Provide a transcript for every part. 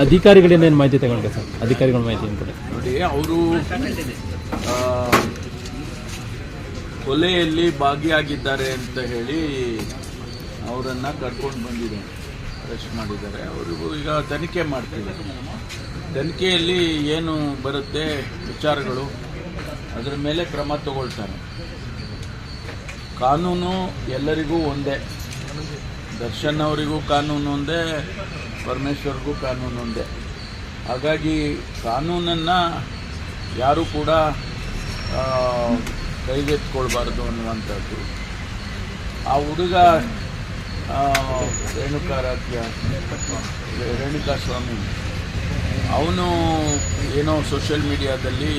ಅಧಿಕಾರಿಗಳಿಂದ ಏನು ಮಾಹಿತಿ ತಗೊಂಡ್ರೆ ಸರ್? ಅಧಿಕಾರಿಗಳ ಮಾಹಿತಿ ಏನು ಕೊಡಿ. ನೋಡಿ, ಅವರು ಕೊಲೆಯಲ್ಲಿ ಭಾಗಿಯಾಗಿದ್ದಾರೆ ಅಂತ ಹೇಳಿ ಅವರನ್ನು ಕರ್ಕೊಂಡು ಬಂದಿದ್ದಾರೆ, ಅರೆಸ್ಟ್ ಮಾಡಿದ್ದಾರೆ. ಅವರಿಗೂ ಈಗ ತನಿಖೆ ಮಾಡ್ತಿದ್ದಾರೆ. ತನಿಖೆಯಲ್ಲಿ ಏನು ಬರುತ್ತೆ ವಿಚಾರಗಳು, ಅದರ ಮೇಲೆ ಕ್ರಮ ತಗೊಳ್ತಾರೆ. ಕಾನೂನು ಎಲ್ಲರಿಗೂ ಒಂದೇ. ದರ್ಶನ್ ಅವರಿಗೂ ಕಾನೂನು ಒಂದೇ, ಪರಮೇಶ್ವರ್ಗೂ ಕಾನೂನು ಒಂದೇ. ಹಾಗಾಗಿ ಕಾನೂನನ್ನು ಯಾರೂ ಕೂಡ ಕೈಗೆತ್ಕೊಳ್ಬಾರ್ದು ಅನ್ನುವಂಥದ್ದು. ಆ ಹುಡುಗ ರೇಣುಕಾ ಸ್ವಾಮಿ ಅವನು ಏನೋ ಸೋಷಿಯಲ್ ಮೀಡಿಯಾದಲ್ಲಿ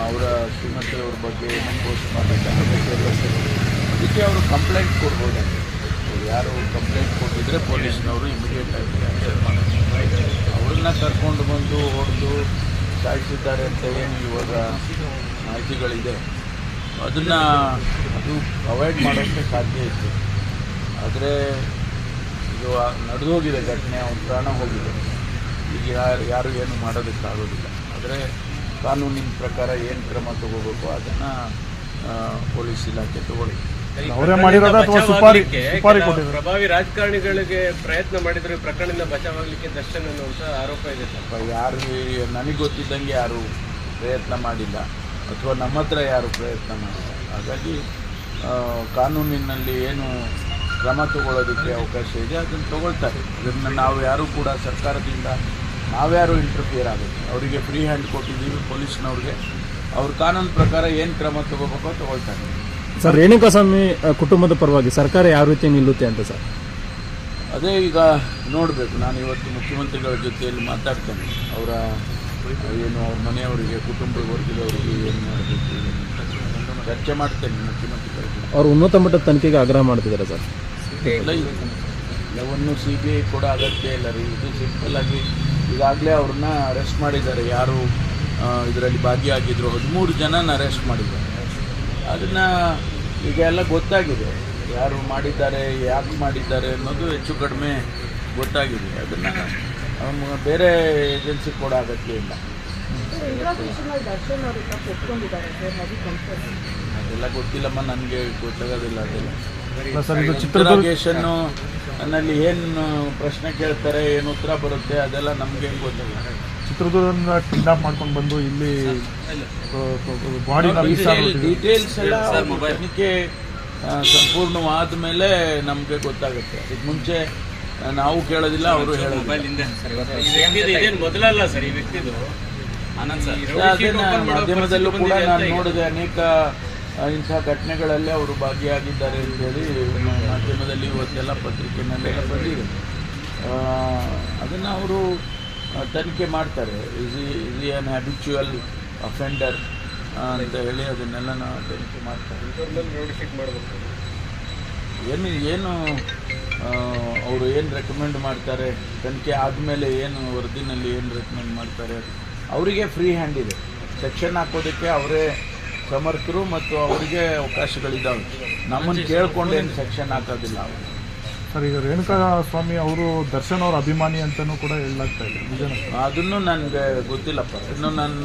ಅವರ ಶ್ರೀಮತಿಯವ್ರ ಬಗ್ಗೆ ಪೋಸ್ಟ್ ಮಾಡಬೇಕಾಗುತ್ತೆ. ಅದಕ್ಕೆ ಅವರು ಕಂಪ್ಲೇಂಟ್ ಕೊಡ್ಬೋದಾಗಿದೆ. ಯಾರು ಕಂಪ್ಲೇಂಟ್ ಕೊಟ್ಟಿದ್ರೆ ಪೊಲೀಸ್ನವರು ಇಮಿಡಿಯೇಟಾಗಿ ಆನ್ಸರ್ ಮಾಡ್ತಾರೆ. ಅವ್ರನ್ನ ಕರ್ಕೊಂಡು ಬಂದು ಹೊಡೆದು ಸಾಯಿಸಿದ್ದಾರೆ ಅಂತ ಏನು ಇವಾಗ ಮಾಹಿತಿಗಳಿದೆ, ಅದು ಅವಾಯ್ಡ್ ಮಾಡೋಕ್ಕೆ ಸಾಧ್ಯ ಇತ್ತು. ಆದರೆ ಇದು ನಡೆದು ಹೋಗಿದೆ ಘಟನೆ, ಅವ್ರ ಪ್ರಾಣ ಹೋಗಿದೆ. ಈಗ ಯಾರು ಏನು ಮಾಡೋದಕ್ಕಾಗೋದಿಲ್ಲ. ಆದರೆ ಕಾನೂನಿನ ಪ್ರಕಾರ ಏನು ಕ್ರಮ ತಗೋಬೇಕು ಅದನ್ನು ಪೊಲೀಸ್ ಇಲಾಖೆ ತಗೊಳ್ಳಿ. ಪ್ರಭಾವಿ ರಾಜಕಾರಣಿಗಳಿಗೆ ಪ್ರಯತ್ನ ಮಾಡಿದ್ರೆ ಪ್ರಕರಣದಿಂದ ಬಚಾವಾಗಲಿಕ್ಕೆ ದರ್ಶನ್ ಅನ್ನುವಂಥ ಆರೋಪ ಇದೆ. ಯಾರು ನನಗೆ ಗೊತ್ತಿದ್ದಂಗೆ ಯಾರು ಪ್ರಯತ್ನ ಮಾಡಿಲ್ಲ, ಅಥವಾ ನಮ್ಮ ಹತ್ರ ಯಾರು ಪ್ರಯತ್ನ ಮಾಡಿಲ್ಲ. ಹಾಗಾಗಿ ಕಾನೂನಿನಲ್ಲಿ ಏನು ಕ್ರಮ ತಗೊಳ್ಳೋದಕ್ಕೆ ಅವಕಾಶ ಇದೆ ಅದನ್ನು ತಗೊಳ್ತಾರೆ. ಇದನ್ನು ನಾವು ಯಾರೂ ಕೂಡ ಸರ್ಕಾರದಿಂದ ನಾವ್ಯಾರು ಇಂಟರ್ಫಿಯರ್ ಆಗುತ್ತೆ. ಅವರಿಗೆ ಫ್ರೀ ಹ್ಯಾಂಡ್ ಕೊಟ್ಟಿದ್ದೀವಿ ಪೊಲೀಸ್ನವ್ರಿಗೆ. ಅವ್ರ ಕಾನೂನು ಪ್ರಕಾರ ಏನು ಕ್ರಮ ತಗೋಬೇಕೋ ತಗೊಳ್ತಾರೆ. ಸರ್, ರೇಣುಕಾಸ್ವಾಮಿ ಕುಟುಂಬದ ಪರವಾಗಿ ಸರ್ಕಾರ ಯಾವ ರೀತಿ ನಿಲ್ಲುತ್ತೆ ಅಂತ ಸರ್? ಅದೇ ಈಗ ನೋಡಬೇಕು. ನಾನು ಇವತ್ತು ಮುಖ್ಯಮಂತ್ರಿಗಳ ಜೊತೆಯಲ್ಲಿ ಮಾತಾಡ್ತೇನೆ. ಅವರ ಅವ್ರ ಮನೆಯವರಿಗೆ, ಕುಟುಂಬ ವರ್ಗದವರಿಗೆ ಏನು ಮಾಡಬೇಕು ಚರ್ಚೆ ಮಾಡ್ತೇನೆ ಮುಖ್ಯಮಂತ್ರಿಗಳ ಜೊತೆ. ಅವರು ಉನ್ನತ ಮಟ್ಟದ ತನಿಖೆಗೆ ಆಗ್ರಹ ಮಾಡ್ತಿದ್ದಾರೆ ಸರ್. ಎಲ್ಲವನ್ನೂ CBI ಕೂಡ ಅಗತ್ಯ ಇಲ್ಲ ರೀ. ಇದು ಸಿಂಪಲ್ ಆಗಿ ಈಗಾಗಲೇ ಅವ್ರನ್ನ ಅರೆಸ್ಟ್ ಮಾಡಿದ್ದಾರೆ. ಯಾರು ಇದರಲ್ಲಿ ಭಾಗಿಯಾಗಿದ್ದರು 13 ಜನನ ಅರೆಸ್ಟ್ ಮಾಡಿದ್ದಾರೆ. ಅದನ್ನು ಈಗ ಎಲ್ಲ ಗೊತ್ತಾಗಿದೆ, ಯಾರು ಮಾಡಿದ್ದಾರೆ, ಯಾಕೆ ಮಾಡಿದ್ದಾರೆ ಅನ್ನೋದು ಹೆಚ್ಚು ಕಡಿಮೆ ಗೊತ್ತಾಗಿದೆ. ಅದನ್ನು ಬೇರೆ ಏಜೆನ್ಸಿ ಕೂಡ ಅಗತ್ಯ ಇಲ್ಲ. ಅದೆಲ್ಲ ಗೊತ್ತಿಲ್ಲಮ್ಮ, ನನಗೆ ಗೊತ್ತಾಗೋದಿಲ್ಲ. ಅದೆಲ್ಲ ಇಂಟ್ರಾಗೇಷನ್ನು ನನ್ನಲ್ಲಿ ಏನು ಪ್ರಶ್ನೆ ಕೇಳ್ತಾರೆ, ಏನು ಉತ್ತರ ಬರುತ್ತೆ, ಅದೆಲ್ಲ ನಮಗೆ ಗೊತ್ತಿಲ್ಲ. ಚಿತ್ರದುರ್ಗದಿಂದ ಕಿಡ್ನಾಪ್ ಮಾಡ್ಕೊಂಡು ಬಂದು ಇಲ್ಲಿ ಡೀಟೇಲ್ಸ್ ಎಲ್ಲ ತನಿಖೆ ಸಂಪೂರ್ಣವಾದ ಮೇಲೆ ನಮಗೆ ಗೊತ್ತಾಗುತ್ತೆ. ಇದಕ್ಕೆ ಮುಂಚೆ ನಾವು ಕೇಳೋದಿಲ್ಲ, ಅವರು ಹೇಳೋದಿಲ್ಲ. ಮೊದಲಲ್ಲ ಸರ್ ಈ ವ್ಯಕ್ತಿದು. ಮಾಧ್ಯಮದಲ್ಲೂ ಕೂಡ ನಾನು ನೋಡಿದೆ, ಅನೇಕ ಇಂಥ ಘಟನೆಗಳಲ್ಲಿ ಅವರು ಭಾಗಿಯಾಗಿದ್ದಾರೆ ಅಂತೇಳಿ ಮಾಧ್ಯಮದಲ್ಲಿ ಇವತ್ತೆಲ್ಲ ಪತ್ರಿಕೆಯಲ್ಲೆಲ್ಲ ಬಂದಿದೆ. ಅದನ್ನು ಅವರು ತನಿಖೆ ಮಾಡ್ತಾರೆ. ಇಸ್ ಆನ್ ಹ್ಯಾಬಿಚುವಲ್ ಅಫೆಂಡರ್ ಅಂತ ಹೇಳಿ ಅದನ್ನೆಲ್ಲ ತನಿಖೆ ಮಾಡ್ತಾರೆ. ಏನು ಅವರು ಏನು ರೆಕಮೆಂಡ್ ಮಾಡ್ತಾರೆ, ತನಿಖೆ ಆದಮೇಲೆ ಏನು ವರದಿನಲ್ಲಿ ಏನು ರೆಕಮೆಂಡ್ ಮಾಡ್ತಾರೆ, ಅವರಿಗೆ ಫ್ರೀ ಹ್ಯಾಂಡ್ ಇದೆ. ಸೆಕ್ಷನ್ ಹಾಕೋದಕ್ಕೆ ಅವರೇ ಸಮರ್ಥರು ಮತ್ತು ಅವರಿಗೆ ಅವಕಾಶಗಳಿದ್ದಾವೆ. ನಮ್ಮನ್ನು ಕೇಳ್ಕೊಂಡು ಏನು ಸೆಕ್ಷನ್ ಹಾಕೋದಿಲ್ಲ ಅವರು. ಸರ್, ಈಗ ರೇಣುಕಾ ಸ್ವಾಮಿ ಅವರು ದರ್ಶನ್ ಅವ್ರ ಅಭಿಮಾನಿ ಅಂತಲೂ ಕೂಡ ಹೇಳಲಾಗ್ತಾ ಇದೆ. ಅದನ್ನು ನನಗೆ ಗೊತ್ತಿಲ್ಲಪ್ಪ. ಇನ್ನು ನಾನು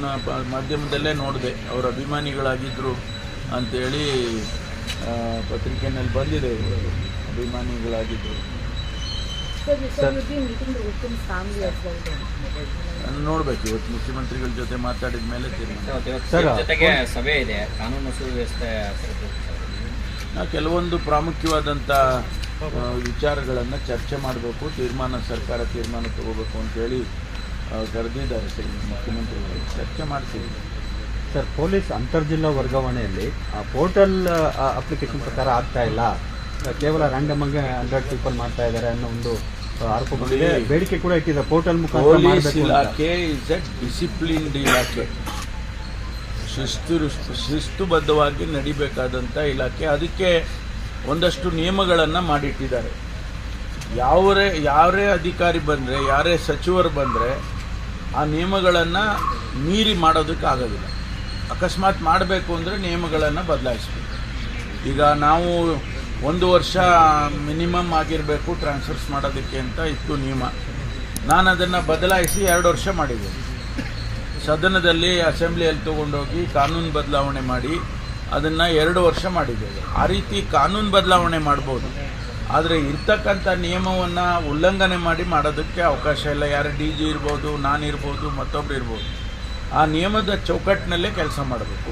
ಮಾಧ್ಯಮದಲ್ಲೇ ನೋಡಿದೆ ಅವ್ರ ಅಭಿಮಾನಿಗಳಾಗಿದ್ದರು ಅಂಥೇಳಿ ಪತ್ರಿಕೆಯಲ್ಲಿ ಬಂದಿದೆ. ಅಭಿಮಾನಿಗಳಾಗಿದ್ದರು ನೋಡ್ಬೇಕು. ಇವತ್ತು ಮುಖ್ಯಮಂತ್ರಿಗಳ ಜೊತೆ ಮಾತಾಡಿದ ಮೇಲೆ ಜೊತೆಗೆ ಸಭೆ ಇದೆ, ಕಾನೂನು ಸುವ್ಯವಸ್ಥೆ. ಕೆಲವೊಂದು ಪ್ರಾಮುಖ್ಯವಾದಂಥ ವಿಚಾರಗಳನ್ನು ಚರ್ಚೆ ಮಾಡಬೇಕು, ಸರ್ಕಾರ ತೀರ್ಮಾನ ತಗೋಬೇಕು ಅಂತೇಳಿ ಕರೆದಿದ್ದಾರೆ ಮುಖ್ಯಮಂತ್ರಿಗಳು. ಚರ್ಚೆ ಮಾಡ್ತೀವಿ ಸರ್. ಪೊಲೀಸ್ ಅಂತರ್ಜಿಲ್ಲಾ ವರ್ಗಾವಣೆಯಲ್ಲಿ ಪೋರ್ಟಲ್ ಅಪ್ಲಿಕೇಶನ್ ಪ್ರಕಾರ ಆಗ್ತಾ ಇಲ್ಲ, ಕೇವಲ ರ್ಯಾಂಡಮ್ ಆಗಿ 100 ಪೀಪಲ್ ಮಾಡ್ತಾ ಇದ್ದಾರೆ ಅನ್ನೋ ಒಂದು ಆರೋಪ ಬಂದಿದೆ. ಬೇಡಿಕೆ ಕೂಡ ಇಟ್ಟಿದ್ದಾರೆ ಪೋರ್ಟಲ್ ಮುಖಾಂತರ. ಪೊಲೀಸ್ ಇಲಾಖೆ ಇಸ್ ಎ ಡಿಸಿಪ್ಲಿನ್ಡ್ ಇಲಾಖೆ, ಶಿಸ್ತುಬದ್ಧವಾಗಿ ನಡಿಬೇಕಾದಂಥ ಇಲಾಖೆ. ಅದಕ್ಕೆ ಒಂದಷ್ಟು ನಿಯಮಗಳನ್ನು ಮಾಡಿಟ್ಟಿದ್ದಾರೆ. ಯಾರೇ ಅಧಿಕಾರಿ ಬಂದರೆ, ಯಾರೇ ಸಚಿವರು ಬಂದರೆ ಆ ನಿಯಮಗಳನ್ನು ಮೀರಿ ಮಾಡೋದಕ್ಕೆ ಆಗೋದಿಲ್ಲ. ಅಕಸ್ಮಾತ್ ಮಾಡಬೇಕು ಅಂದರೆ ನಿಯಮಗಳನ್ನು ಬದಲಾಯಿಸಬೇಕು. ಈಗ ನಾವು 1 ವರ್ಷ ಮಿನಿಮಮ್ ಆಗಿರಬೇಕು ಟ್ರಾನ್ಸ್ಫರ್ಸ್ ಮಾಡೋದಕ್ಕೆ ಅಂತ ಇತ್ತು ನಿಯಮ. ನಾನು ಅದನ್ನು ಬದಲಾಯಿಸಿ 2 ವರ್ಷ ಮಾಡಿದ್ದೇನೆ. ಸದನದಲ್ಲಿ ಅಸೆಂಬ್ಲಿಯಲ್ಲಿ ತೊಗೊಂಡೋಗಿ ಕಾನೂನು ಬದಲಾವಣೆ ಮಾಡಿ ಅದನ್ನು 2 ವರ್ಷ ಮಾಡಿದ್ದೇವೆ. ಆ ರೀತಿ ಕಾನೂನು ಬದಲಾವಣೆ ಮಾಡ್ಬೋದು, ಆದರೆ ಇರ್ತಕ್ಕಂಥ ನಿಯಮವನ್ನು ಉಲ್ಲಂಘನೆ ಮಾಡಿ ಮಾಡೋದಕ್ಕೆ ಅವಕಾಶ ಇಲ್ಲ. ಯಾರು DG ಇರ್ಬೋದು, ನಾನಿರ್ಬೋದು, ಮತ್ತೊಬ್ರು ಇರ್ಬೋದು. ಆ ನಿಯಮದ ಚೌಕಟ್ಟಿನಲ್ಲೇ ಕೆಲಸ ಮಾಡಬೇಕು.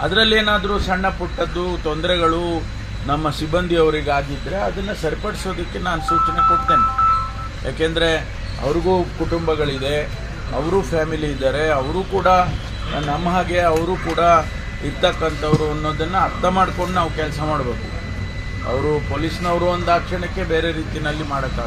ಅದರಲ್ಲೇನಾದರೂ ಸಣ್ಣ ಪುಟ್ಟದ್ದು ತೊಂದರೆಗಳು ನಮ್ಮ ಸಿಬ್ಬಂದಿಯವರಿಗಾಗಿದ್ದರೆ ಅದನ್ನು ಸರಿಪಡಿಸೋದಕ್ಕೆ ನಾನು ಸೂಚನೆ ಕೊಡ್ತೇನೆ. ಯಾಕೆಂದರೆ ಅವ್ರಿಗೂ ಕುಟುಂಬಗಳಿದೆ, ಅವರು ಫ್ಯಾಮಿಲಿ ಇದ್ದಾರೆ, ಅವರು ಕೂಡ ನಮ್ಮ ಹಾಗೆ ಅವರು ಕೂಡ ಇರ್ತಕ್ಕಂಥವ್ರು ಅನ್ನೋದನ್ನು ಅರ್ಥ ಮಾಡ್ಕೊಂಡು ನಾವು ಕೆಲಸ ಮಾಡಬೇಕು. ಅವರು ಪೊಲೀಸ್ನವರು ಒಂದು ಕ್ಷಣಕ್ಕೆ ಬೇರೆ ರೀತಿಯಲ್ಲಿ ಮಾಡೋಕ್ಕಾಗಲ್ಲ.